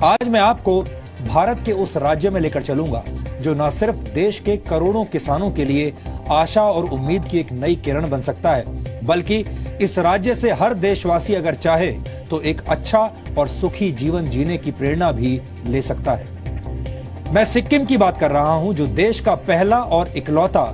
आज मैं आपको भारत के उस राज्य में लेकर चलूंगा जो न सिर्फ देश के करोड़ों किसानों के लिए आशा और उम्मीद की एक नई किरण बन सकता है, बल्कि इस राज्य से हर देशवासी अगर चाहे तो एक अच्छा और सुखी जीवन जीने की प्रेरणा भी ले सकता है। मैं सिक्किम की बात कर रहा हूं, जो देश का पहला और इकलौता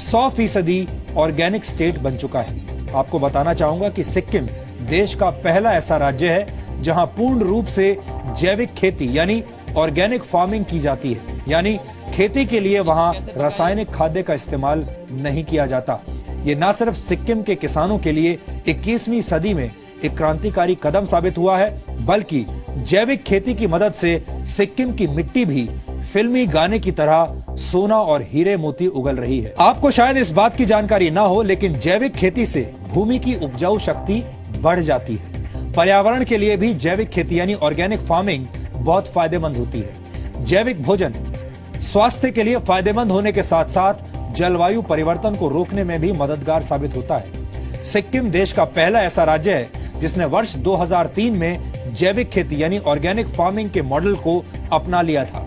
100% ऑर्गेनिक स्टेट बन चुका है। आपको बताना चाहूंगा कि सिक्किम देश का पहला ऐसा राज्य है जहां पूर्ण रूप से जैविक खेती यानी ऑर्गेनिक फार्मिंग की जाती है, यानी खेती के लिए वहां रासायनिक खाद्य का इस्तेमाल नहीं किया जाता। ये न सिर्फ सिक्किम के किसानों के लिए 21वीं सदी में एक क्रांतिकारी कदम साबित हुआ है, बल्कि जैविक खेती की मदद से सिक्किम की मिट्टी भी फिल्मी गाने की तरह सोना और हीरे मोती उगल रही है। आपको शायद इस बात की जानकारी ना हो, लेकिन जैविक खेती से भूमि की उपजाऊ शक्ति बढ़ जाती है। पर्यावरण के लिए भी जैविक खेती यानी ऑर्गेनिक फार्मिंग बहुत फायदेमंद होती है। जैविक भोजन स्वास्थ्य के लिए फायदेमंद होने के साथ साथ जलवायु परिवर्तन को रोकने में भी मददगार साबित होता है। सिक्किम देश का पहला ऐसा राज्य है जिसने वर्ष 2003 में जैविक खेती यानी ऑर्गेनिक फार्मिंग के मॉडल को अपना लिया था।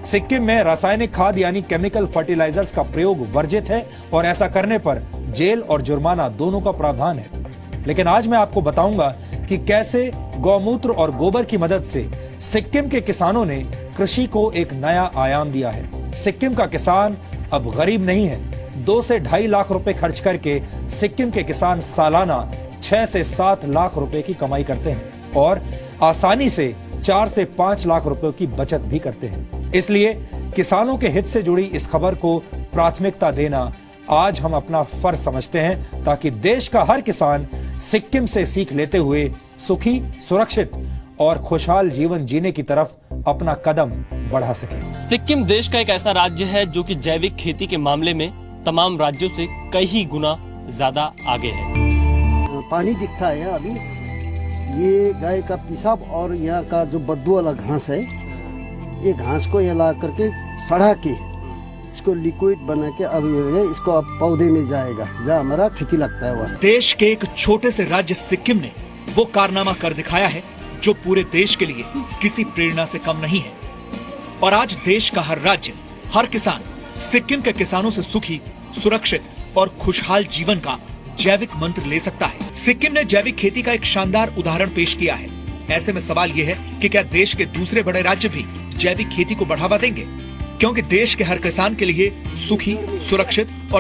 सिक्किम में रासायनिक खाद यानी केमिकल फर्टिलाइजर्स का प्रयोग वर्जित है और ऐसा करने पर जेल और जुर्माना दोनों का प्रावधान है। लेकिन आज मैं आपको बताऊंगा कि कैसे गौमूत्र और गोबर की मदद से सिक्किम के किसानों ने कृषि को एक नया आयाम दिया है। सिक्किम का किसान अब गरीब नहीं है। 2 से 2.5 लाख रुपए खर्च करके सिक्किम के किसान सालाना 6 से 7 लाख रुपए की कमाई करते हैं और आसानी से 4 से 5 लाख रुपए की बचत भी करते हैं। इसलिए किसानों के हित से जुड़ी इस खबर को प्राथमिकता देना आज हम अपना फर्ज समझते हैं, ताकि देश का हर किसान सिक्किम से सीख लेते हुए सुखी, सुरक्षित और खुशहाल जीवन जीने की तरफ अपना कदम बढ़ा सके। सिक्किम देश का एक ऐसा राज्य है जो कि जैविक खेती के मामले में तमाम राज्यों से कई गुना ज्यादा आगे है। पानी दिखता है अभी, ये गाय का पेशाब और यहाँ का जो बदबू वाला घास है, ये घास को यहाँ ला करके सड़ा के इसको लिक्विड बना के अभी इसको अब पौधे में जाएगा जहाँ हमारा खेती लगता है वहाँ। देश के एक छोटे से राज्य सिक्किम ने वो कारनामा कर दिखाया है जो पूरे देश के लिए किसी प्रेरणा से कम नहीं है। और आज देश का हर राज्य, हर किसान सिक्किम के किसानों से सुखी, सुरक्षित और खुशहाल जीवन का जैविक मंत्र ले सकता है। सिक्किम ने जैविक खेती का एक शानदार उदाहरण पेश किया है। ऐसे में सवाल ये है कि क्या देश के दूसरे बड़े राज्य भी जैविक खेती को बढ़ावा देंगे, क्योंकि देश के हर किसान के लिए सुखी, सुरक्षित और